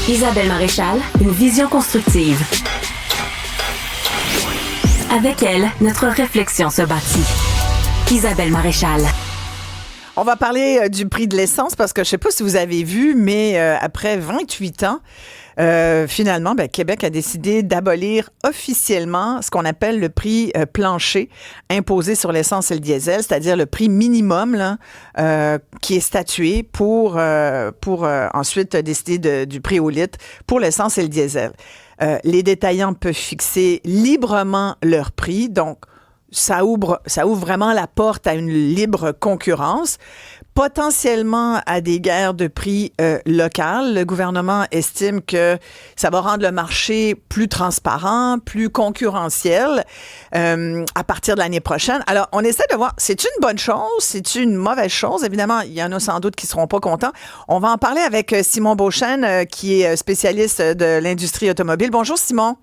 Isabelle Maréchal, une vision constructive. Avec elle, notre réflexion se bâtit. Isabelle Maréchal. On va parler du prix de l'essence parce que je ne sais pas si vous avez vu, mais après 28 ans, finalement, Québec a décidé d'abolir officiellement ce qu'on appelle le prix plancher imposé sur l'essence et le diesel, c'est-à-dire le prix minimum là, qui est statué pour ensuite décider du prix au litre pour l'essence et le diesel. Les détaillants peuvent fixer librement leur prix, donc ça ouvre vraiment la porte à une libre concurrence, potentiellement à des guerres de prix locales. Le gouvernement estime que ça va rendre le marché plus transparent, plus concurrentiel à partir de l'année prochaine. Alors, on essaie de voir, c'est une bonne chose, c'est une mauvaise chose? Évidemment, il y en a sans doute qui seront pas contents. On va en parler avec Simon Beauchesne, qui est spécialiste de l'industrie automobile. Bonjour, Simon.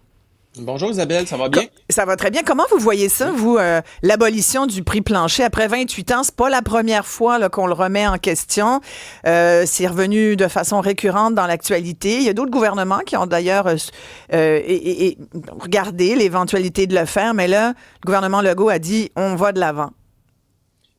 Bonjour Isabelle, ça va bien? Ça va très bien. Comment vous voyez ça, vous, l'abolition du prix plancher? Après 28 ans, c'est pas la première fois là, qu'on le remet en question. C'est revenu de façon récurrente dans l'actualité. Il y a d'autres gouvernements qui ont d'ailleurs regardé l'éventualité de le faire, mais là, le gouvernement Legault a dit on va de l'avant.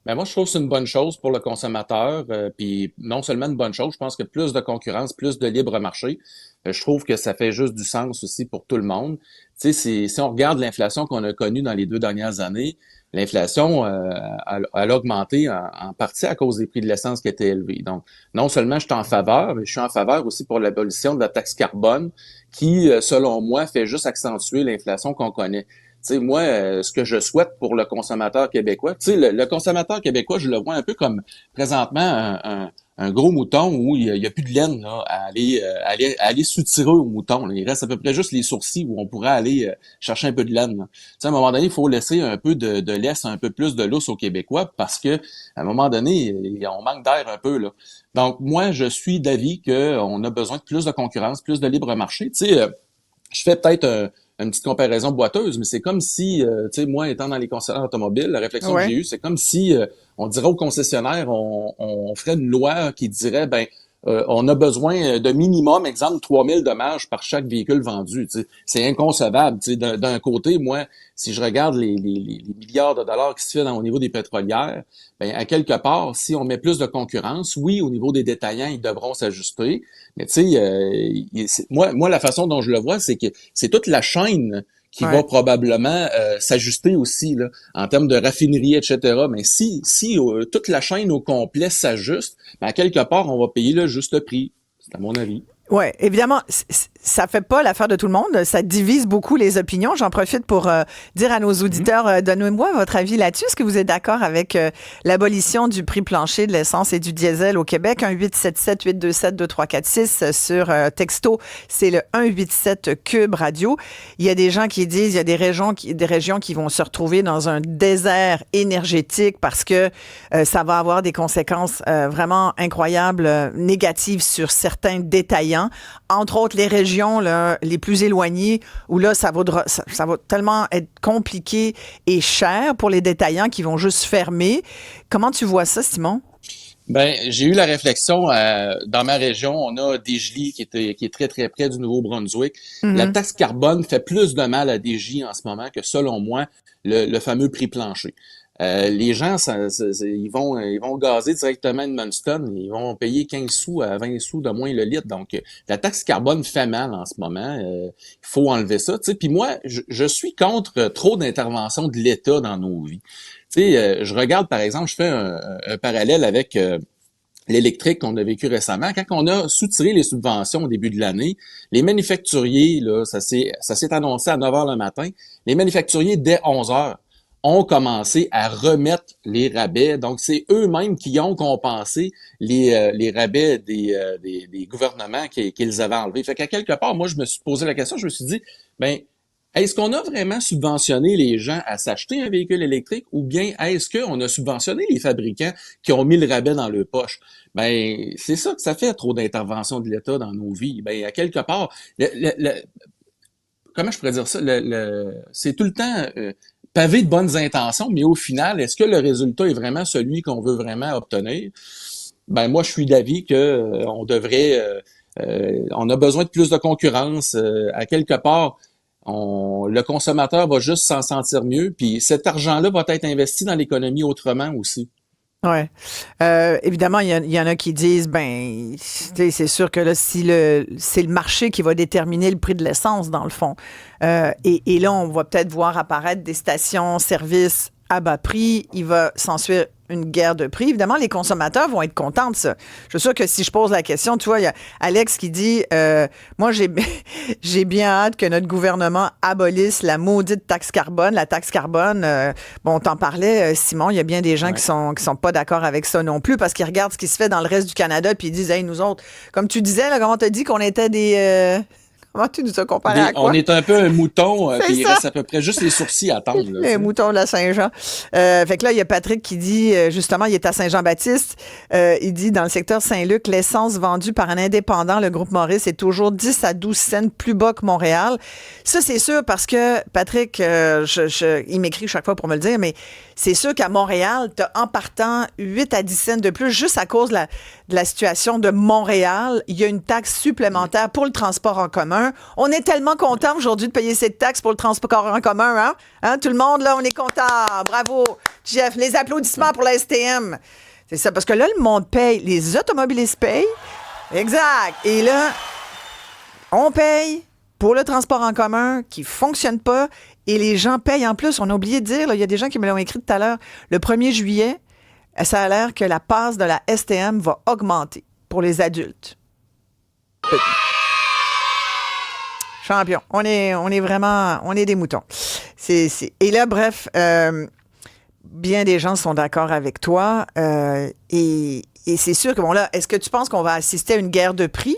Ben moi, je trouve que c'est une bonne chose pour le consommateur. Puis non seulement une bonne chose, je pense que plus de concurrence, plus de libre marché, je trouve que ça fait juste du sens aussi pour tout le monde. Tu sais, si on regarde l'inflation qu'on a connue dans les 2 dernières années, l'inflation elle a augmenté en partie à cause des prix de l'essence qui étaient élevés. Donc, non seulement je suis en faveur, mais je suis en faveur aussi pour l'abolition de la taxe carbone qui, selon moi, fait juste accentuer l'inflation qu'on connaît. Tu sais, moi, ce que je souhaite pour le consommateur québécois, tu sais, le consommateur québécois, je le vois un peu comme présentement un gros mouton où il y a plus de laine là, à aller soutirer au mouton. Là. Il reste à peu près juste les sourcils où on pourrait aller chercher un peu de laine. Tu sais, à un moment donné, il faut laisser un peu de laisse, un peu plus de lousse aux Québécois parce que à un moment donné, on manque d'air un peu là. Donc, moi, je suis d'avis qu'on a besoin de plus de concurrence, plus de libre marché. Tu sais, je fais peut-être une petite comparaison boiteuse, mais c'est comme si, tu sais, moi, étant dans les concessionnaires automobiles, la réflexion que j'ai eue, c'est comme si on dirait aux concessionnaires, on ferait une loi qui dirait, on a besoin de minimum, exemple, 3000 dommages par chaque véhicule vendu. Tu sais. C'est inconcevable. Tu sais. D'un côté, moi, si je regarde les milliards de dollars qui se fait au niveau des pétrolières, à quelque part, si on met plus de concurrence, oui, au niveau des détaillants, ils devront s'ajuster. Mais tu sais, moi, la façon dont je le vois, c'est que c'est toute la chaîne qui va probablement s'ajuster aussi là, en termes de raffinerie, etc. Mais si toute la chaîne au complet s'ajuste, à quelque part, on va payer le juste prix. C'est à mon avis. Oui, évidemment, ça fait pas l'affaire de tout le monde. Ça divise beaucoup les opinions. J'en profite pour dire à nos auditeurs, donnez-moi votre avis là-dessus. Est-ce que vous êtes d'accord avec l'abolition du prix plancher de l'essence et du diesel au Québec? 1-877-827-2346 sur texto, c'est le 187 Cube Radio. Il y a des gens qui disent, il y a des régions qui vont se retrouver dans un désert énergétique parce que ça va avoir des conséquences vraiment incroyables, négatives sur certains détaillants. Entre autres, les régions là, les plus éloignées, où là, ça va tellement être compliqué et cher pour les détaillants qui vont juste fermer. Comment tu vois ça, Simon? J'ai eu la réflexion, dans ma région, on a Desjely qui est très, très près du Nouveau-Brunswick. Mm-hmm. La taxe carbone fait plus de mal à Desjely en ce moment que, selon moi, le fameux prix plancher. Les gens, ils vont gazer directement une Munston, ils vont payer 15 sous à 20 sous de moins le litre. Donc, la taxe carbone fait mal en ce moment. Il faut enlever ça. Tu sais. Puis moi, je suis contre trop d'intervention de l'État dans nos vies. Tu sais, je regarde, par exemple, je fais un parallèle avec l'électrique qu'on a vécu récemment. Quand on a soutiré les subventions au début de l'année, les manufacturiers, là, ça s'est annoncé à 9 h le matin, les manufacturiers, dès 11 h, ont commencé à remettre les rabais. Donc, c'est eux-mêmes qui ont compensé les rabais des gouvernements qu'ils avaient enlevés. Fait qu'à quelque part, moi, je me suis posé la question, je me suis dit, est-ce qu'on a vraiment subventionné les gens à s'acheter un véhicule électrique ou bien est-ce qu'on a subventionné les fabricants qui ont mis le rabais dans leur poche? C'est ça que ça fait, trop d'intervention de l'État dans nos vies. À quelque part, comment je pourrais dire ça? C'est tout le temps pavé de bonnes intentions, mais au final, est-ce que le résultat est vraiment celui qu'on veut vraiment obtenir? Moi, je suis d'avis que on devrait On a besoin de plus de concurrence. À quelque part, le consommateur va juste s'en sentir mieux. Puis cet argent-là va être investi dans l'économie autrement aussi. Ouais. Évidemment, il y en a qui disent, ben, tu sais, c'est sûr que là, si c'est le marché qui va déterminer le prix de l'essence, dans le fond. Et là, on va peut-être voir apparaître des stations-service à bas prix. Il va s'ensuivre une guerre de prix. Évidemment, les consommateurs vont être contents de ça. Je suis sûr que si je pose la question, tu vois, il y a Alex qui dit, moi, j'ai bien hâte que notre gouvernement abolisse la maudite taxe carbone. La taxe carbone, bon, on t'en parlait, Simon, il y a bien des gens qui sont pas d'accord avec ça non plus parce qu'ils regardent ce qui se fait dans le reste du Canada puis ils disent, hey, nous autres, comme tu disais, là, comment t'as dit qu'on était des... Comment tu nous as comparé à quoi? On est un peu un mouton, puis il reste à peu près juste les sourcils à attendre. Les moutons de la Saint-Jean. Fait que là, il y a Patrick qui dit, justement, il est à Saint-Jean-Baptiste, il dit, dans le secteur Saint-Luc, l'essence vendue par un indépendant, le groupe Maurice, est toujours 10 à 12 cents plus bas que Montréal. Ça, c'est sûr parce que, Patrick, il m'écrit chaque fois pour me le dire, mais c'est sûr qu'à Montréal, tu as en partant 8 à 10 cents de plus, juste à cause de la situation de Montréal. Il y a une taxe supplémentaire pour le transport en commun. On est tellement content aujourd'hui de payer cette taxe pour le transport en commun, hein? Tout le monde, là, on est content. Bravo, Jeff. Les applaudissements pour la STM. C'est ça, parce que là, le monde paye. Les automobilistes payent. Exact. Et là, on paye pour le transport en commun qui fonctionne pas et les gens payent en plus. On a oublié de dire, là, il y a des gens qui me l'ont écrit tout à l'heure, le 1er juillet, ça a l'air que la passe de la STM va augmenter pour les adultes. Champion. On est vraiment, on est des moutons. Et là, bref, bien des gens sont d'accord avec toi. Et c'est sûr que, bon, là, est-ce que tu penses qu'on va assister à une guerre de prix?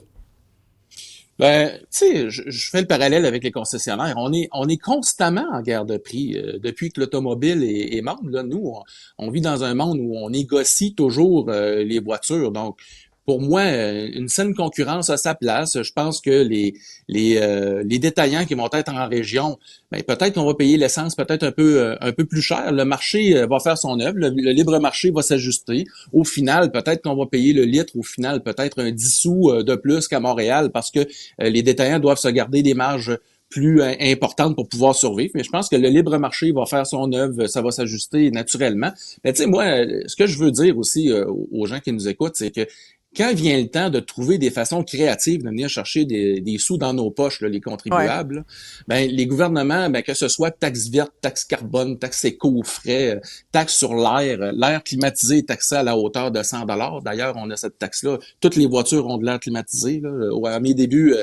Ben, tu sais, je fais le parallèle avec les concessionnaires. On est constamment en guerre de prix. Depuis que l'automobile est monde, là, nous, on vit dans un monde où on négocie toujours les voitures. Donc, pour moi, une saine concurrence a sa place. Je pense que les détaillants qui vont être en région, ben peut-être qu'on va payer l'essence peut-être un peu plus cher. Le marché va faire son œuvre. Le libre marché va s'ajuster. Au final, peut-être qu'on va payer le litre. Au final, peut-être un 10 sous de plus qu'à Montréal parce que les détaillants doivent se garder des marges plus importantes pour pouvoir survivre. Mais je pense que le libre marché va faire son œuvre, ça va s'ajuster naturellement. Mais tu sais, moi, ce que je veux dire aussi aux gens qui nous écoutent, c'est que quand vient le temps de trouver des façons créatives de venir chercher des sous dans nos poches, là, les contribuables, là, ben les gouvernements, ben que ce soit taxe verte, taxe carbone, taxe éco-frais, taxe sur l'air climatisé est taxé à la hauteur de 100 $. D'ailleurs, on a cette taxe-là. Toutes les voitures ont de l'air climatisé. Là. À mes débuts,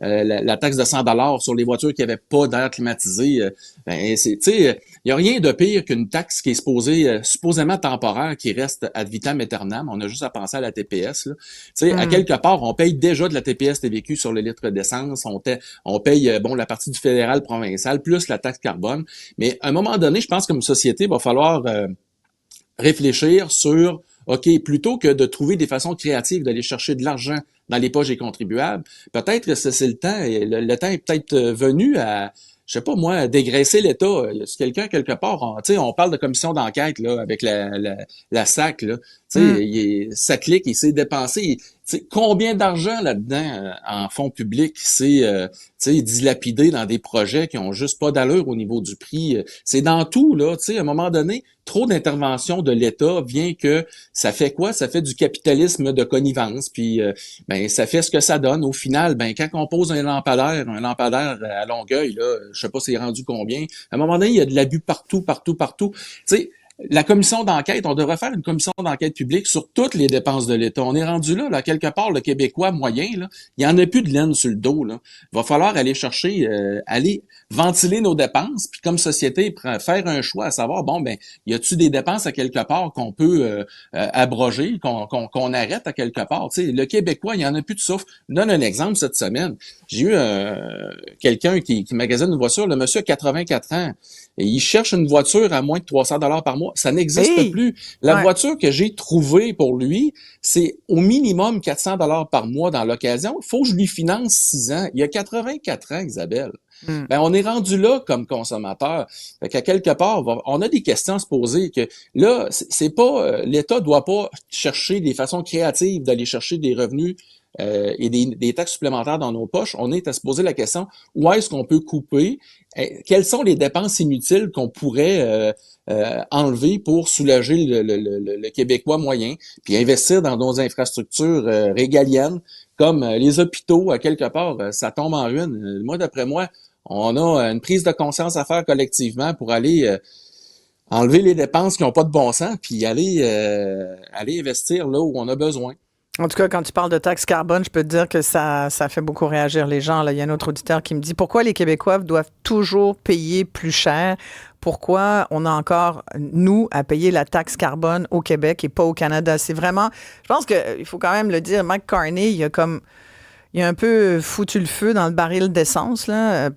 la taxe de 100 $ sur les voitures qui n'avaient pas d'air climatisé, ben c'est, tu sais, il y a rien de pire qu'une taxe qui est supposément temporaire, qui reste ad vitam aeternam. On a juste à penser à la TPS. Là. Tu sais, à quelque part, on paye déjà de la TPS TVQ sur le litre d'essence. On paye, bon, la partie du fédéral provincial, plus la taxe carbone. Mais à un moment donné, je pense qu'une société, il va falloir réfléchir sur, OK, plutôt que de trouver des façons créatives d'aller chercher de l'argent dans les poches des contribuables, peut-être que c'est le temps, et le temps est peut-être venu à, je sais pas moi, dégraisser l'État. C'est quelqu'un quelque part, on parle de commission d'enquête là avec la SAC là. Ça clique, il s'est dépensé. Combien d'argent là-dedans en fonds publics c'est dilapidé dans des projets qui ont juste pas d'allure au niveau du prix. C'est dans tout là. À un moment donné, trop d'intervention de l'État vient que ça fait quoi? Ça fait du capitalisme de connivence. Puis ben ça fait ce que ça donne. Au final, ben quand on pose un lampadaire à Longueuil là, je sais pas c'est rendu combien. À un moment donné, il y a de l'abus partout. Tu sais. La commission d'enquête, on devrait faire une commission d'enquête publique sur toutes les dépenses de l'État. On est rendu là, quelque part, le Québécois moyen, là, il y en a plus de laine sur le dos. Là. Il va falloir aller chercher, aller ventiler nos dépenses, puis comme société, faire un choix à savoir, bon, ben, y a-tu des dépenses à quelque part qu'on peut abroger, qu'on arrête à quelque part? Tu sais, le Québécois, il y en a plus de souffle. Je donne un exemple cette semaine. J'ai eu quelqu'un qui magasine une voiture, le monsieur a 84 ans. Et il cherche une voiture à moins de 300 $ par mois. Ça n'existe plus. La voiture que j'ai trouvée pour lui, c'est au minimum 400 $ par mois dans l'occasion. Il faut que je lui finance 6 ans. Il a 84 ans, Isabelle. Ben, on est rendu là comme consommateur. Fait qu'à quelque part, on a des questions à se poser que là, c'est pas, l'État doit pas chercher des façons créatives d'aller chercher des revenus et des taxes supplémentaires dans nos poches, on est à se poser la question, où est-ce qu'on peut couper? Quelles sont les dépenses inutiles qu'on pourrait enlever pour soulager le Québécois moyen, puis investir dans nos infrastructures régaliennes, comme les hôpitaux, à quelque part, ça tombe en ruine. Moi, d'après moi, on a une prise de conscience à faire collectivement pour aller enlever les dépenses qui n'ont pas de bon sens, puis aller investir là où on a besoin. En tout cas, quand tu parles de taxe carbone, je peux te dire que ça fait beaucoup réagir les gens. Là, il y a un autre auditeur qui me dit pourquoi les Québécois doivent toujours payer plus cher? Pourquoi on a encore, nous, à payer la taxe carbone au Québec et pas au Canada? C'est vraiment, je pense qu'il faut quand même le dire, Mike Carney, il a un peu foutu le feu dans le baril d'essence, là,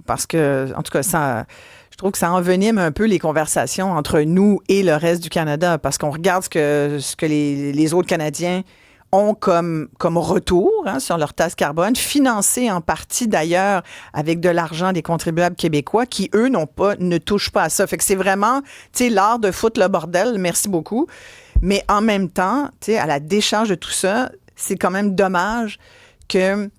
parce que, en tout cas, je trouve que ça envenime un peu les conversations entre nous et le reste du Canada, parce qu'on regarde ce que les autres Canadiens ont comme retour sur leur taxe carbone, financé en partie d'ailleurs avec de l'argent des contribuables québécois qui, eux, ne touchent pas à ça. Fait que c'est vraiment, tu sais, l'art de foutre le bordel, merci beaucoup. Mais en même temps, tu sais, à la décharge de tout ça, c'est quand même dommage que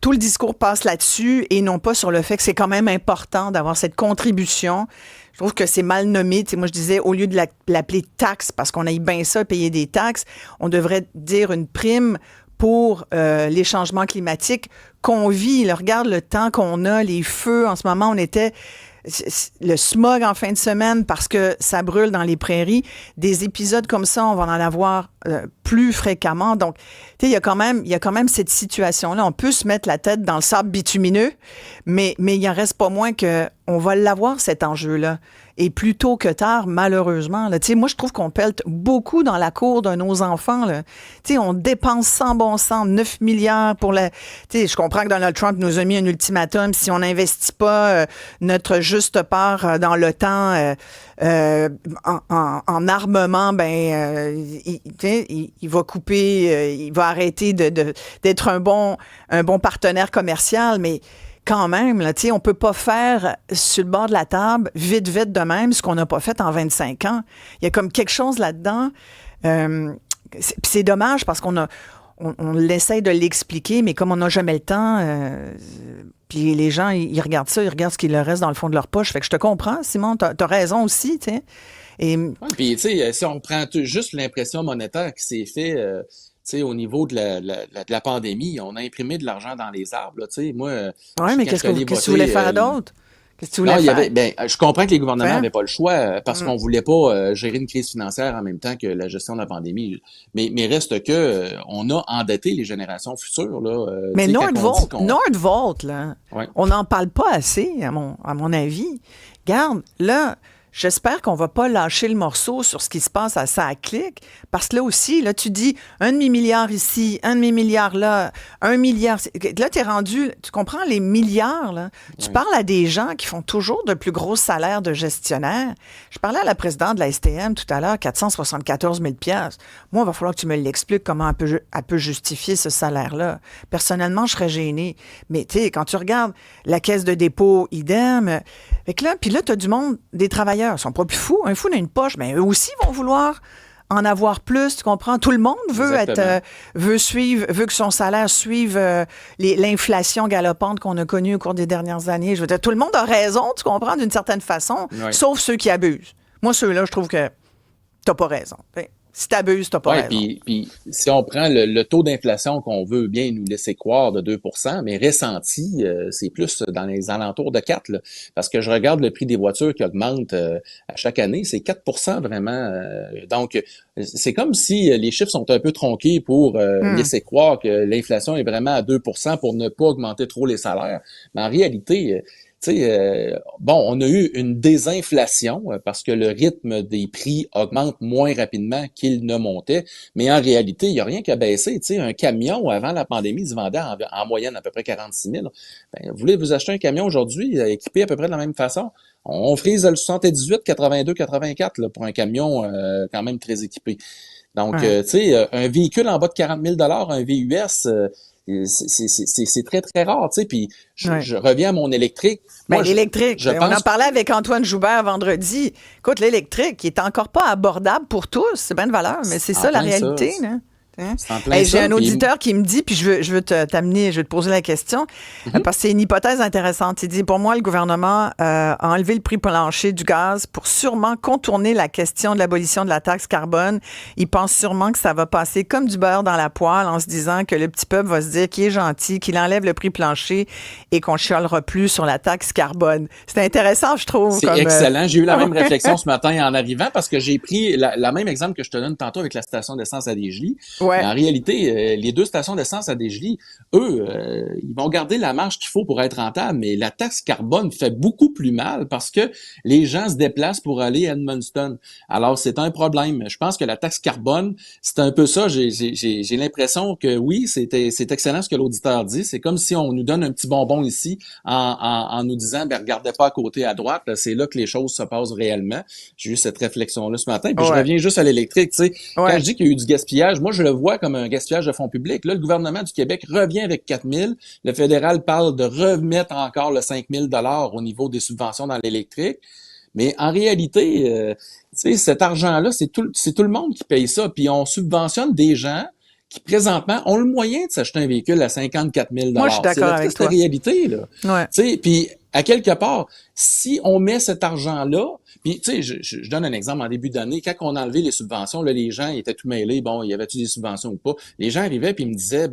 tout le discours passe là-dessus et non pas sur le fait que c'est quand même important d'avoir cette contribution. Je trouve que c'est mal nommé. Tu sais, moi, je disais, au lieu de l'appeler taxe, parce qu'on aille bien ça, payer des taxes, on devrait dire une prime pour les changements climatiques qu'on vit. Là, regarde le temps qu'on a, les feux. En ce moment, on était... le smog en fin de semaine parce que ça brûle dans les prairies. Des épisodes comme ça, on va en avoir plus fréquemment. Donc, tu sais, il y a quand même cette situation-là. On peut se mettre la tête dans le sable bitumineux, mais il en reste pas moins qu'on va l'avoir, cet enjeu-là. Et plus tôt que tard, malheureusement. Là, tu sais, moi, je trouve qu'on pèle beaucoup dans la cour de nos enfants. Là. Tu sais, on dépense sans bon sens 9 milliards pour la... Tu sais, je comprends que Donald Trump nous a mis un ultimatum. Si on n'investit pas notre juste part dans l'OTAN en armement, il va couper, il va arrêter d'être un bon partenaire commercial, mais quand même, là, on ne peut pas faire sur le bord de la table, vite de même, ce qu'on n'a pas fait en 25 ans. Il y a comme quelque chose là-dedans. C'est dommage parce qu'on essaie de l'expliquer, mais comme on n'a jamais le temps, puis les gens, ils regardent ça, ils regardent ce qu'il leur reste dans le fond de leur poche. Fait que je te comprends, Simon, t'as raison aussi, tu sais. Puis, tu sais, si on prend juste l'impression monétaire qui s'est fait... au niveau de la pandémie, on a imprimé de l'argent dans les arbres. Là, moi, oui, mais qu'est-ce que tu voulais faire d'autre? Qu'est-ce que tu voulais faire? Je comprends que les gouvernements n'avaient pas le choix parce qu'on voulait pas gérer une crise financière en même temps que la gestion de la pandémie. Mais reste que on a endetté les générations futures. Là, mais Nordvolt, là, ouais. On n'en parle pas assez, à mon avis. Regarde, là... J'espère qu'on va pas lâcher le morceau sur ce qui se passe à SACLIC, parce que là aussi, là, tu dis 1 demi-milliard ici, 1 demi-milliard là, 1 milliard... Là, t'es rendu... Tu comprends les milliards, là? Tu parles à des gens qui font toujours de plus gros salaires de gestionnaires. Je parlais à la présidente de la STM tout à l'heure, 474 000 $. Moi, il va falloir que tu me l'expliques comment elle peut justifier ce salaire-là. Personnellement, je serais gênée. Mais, tu sais, quand tu regardes la caisse de dépôt, idem... Puis là, tu as du monde, des travailleurs, ils sont pas plus fous. Un fou dans une poche, mais eux aussi vont vouloir en avoir plus, tu comprends? Tout le monde veut que son salaire suive l'inflation galopante qu'on a connue au cours des dernières années. Je veux dire, tout le monde a raison, tu comprends, d'une certaine façon, sauf ceux qui abusent. Moi, ceux-là, je trouve que t'as pas raison. Si t'abuses, t'as pas raison. Puis si on prend le taux d'inflation qu'on veut bien nous laisser croire de 2 %, mais ressenti, c'est plus dans les alentours de 4 là, parce que je regarde le prix des voitures qui augmente à chaque année, c'est 4 % vraiment. Donc, c'est comme si les chiffres sont un peu tronqués pour laisser croire que l'inflation est vraiment à 2 % pour ne pas augmenter trop les salaires. Mais en réalité... on a eu une désinflation parce que le rythme des prix augmente moins rapidement qu'il ne montait, mais en réalité, il n'y a rien qu'à baisser. Un camion, avant la pandémie, se vendait en moyenne à peu près 46 000. Vous voulez vous acheter un camion aujourd'hui équipé à peu près de la même façon? On frise le 78, 82, 84 là, pour un camion quand même très équipé. Donc, un véhicule en bas de 40 000 un VUS... c'est très, très rare, tu sais, puis je reviens à mon électrique. Moi, l'électrique, on en parlait avec Antoine Joubert vendredi. Écoute, l'électrique, il est encore pas abordable pour tous, c'est bien de valeur, mais c'est ça la réalité, là. Hein? C'est en plein Hey, j'ai ça. un Puis, auditeur qui me dit, puis je veux t'amener, je veux te poser la question, parce que c'est une hypothèse intéressante. Il dit, pour moi, le gouvernement a enlevé le prix plancher du gaz pour sûrement contourner la question de l'abolition de la taxe carbone. Il pense sûrement que ça va passer comme du beurre dans la poêle en se disant que le petit peuple va se dire qu'il est gentil, qu'il enlève le prix plancher et qu'on chiolera plus sur la taxe carbone. C'est intéressant, je trouve. c'est excellent. J'ai eu la même réflexion ce matin en arrivant parce que j'ai pris la même exemple que je te donne tantôt avec la station d'essence à Desjely. Ouais. Mais en réalité, les deux stations d'essence à Desjely, eux, ils vont garder la marge qu'il faut pour être rentable, mais la taxe carbone fait beaucoup plus mal parce que les gens se déplacent pour aller à Edmundston. Alors, c'est un problème. Je pense que la taxe carbone, c'est un peu ça. J'ai l'impression que oui, c'est excellent ce que l'auditeur dit. C'est comme si on nous donne un petit bonbon ici en nous disant, ben regardez pas à côté à droite, là, c'est là que les choses se passent réellement. J'ai eu cette réflexion-là ce matin. Puis je reviens juste à l'électrique. Tu sais, quand je dis qu'il y a eu du gaspillage, moi je le vois comme un gaspillage de fonds publics. Là, le gouvernement du Québec revient avec 4 000. Le fédéral parle de remettre encore le 5 000 $ au niveau des subventions dans l'électrique. Mais en réalité, tu sais, cet argent-là, c'est tout le monde qui paye ça. Puis on subventionne des gens qui, présentement, ont le moyen de s'acheter un véhicule à 54 000 $. Moi, je suis d'accord avec toi. C'est la réalité, là. Ouais. Tu sais, puis à quelque part, si on met cet argent-là, puis tu sais, je donne un exemple en début d'année, quand on a enlevé les subventions, là, les gens étaient tout mêlés, bon, y avait-tu des subventions ou pas? Les gens arrivaient puis ils me disaient,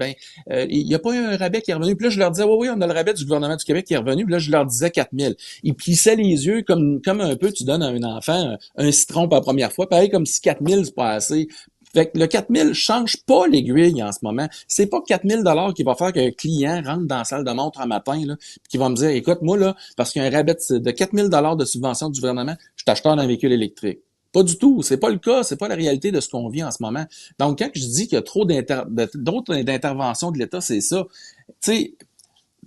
il y a pas eu un rabais qui est revenu. Puis là, je leur disais, oui, on a le rabais du gouvernement du Québec qui est revenu. Puis là, je leur disais 4 000. Ils plissaient les yeux comme un peu, tu donnes à un enfant un citron pour la première fois, pareil comme si 4 000 c'est pas assez. Fait que le 4 000 change pas l'aiguille en ce moment. C'est pas 4 000 $ qui va faire qu'un client rentre dans la salle de montre un matin, là, puis qui va me dire, écoute, moi, là, parce qu'il y a un rabais de 4 000 $ de subvention du gouvernement, je suis acheteur d'un véhicule électrique. Pas du tout. C'est pas le cas. C'est pas la réalité de ce qu'on vit en ce moment. Donc, quand je dis qu'il y a trop d'autres interventions de l'État, c'est ça. Tu sais,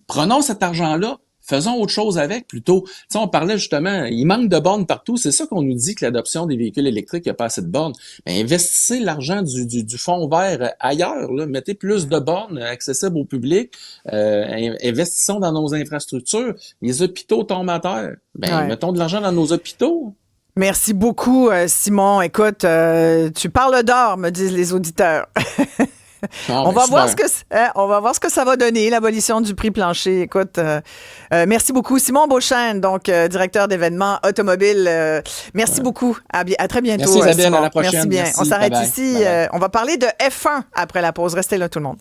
prenons cet argent-là, faisons autre chose avec plutôt. Tu sais, on parlait justement, il manque de bornes partout. C'est ça qu'on nous dit que l'adoption des véhicules électriques, il n'y a pas assez de bornes. Mais investissez l'argent du fonds vert ailleurs. Là. Mettez plus de bornes accessibles au public. Investissons dans nos infrastructures. Les hôpitaux tombent à terre. Mettons de l'argent dans nos hôpitaux. Merci beaucoup, Simon. Écoute, tu parles d'or, me disent les auditeurs. On va voir ce que ça va donner, l'abolition du prix plancher. Écoute, merci beaucoup. Simon Beauchesne, donc directeur d'événements automobiles. Merci beaucoup. À très bientôt. Merci Isabelle, Simon. à la prochaine. Merci bien. Merci. On s'arrête Bye bye. ici. Bye bye. On va parler de F1 après la pause. Restez là tout le monde.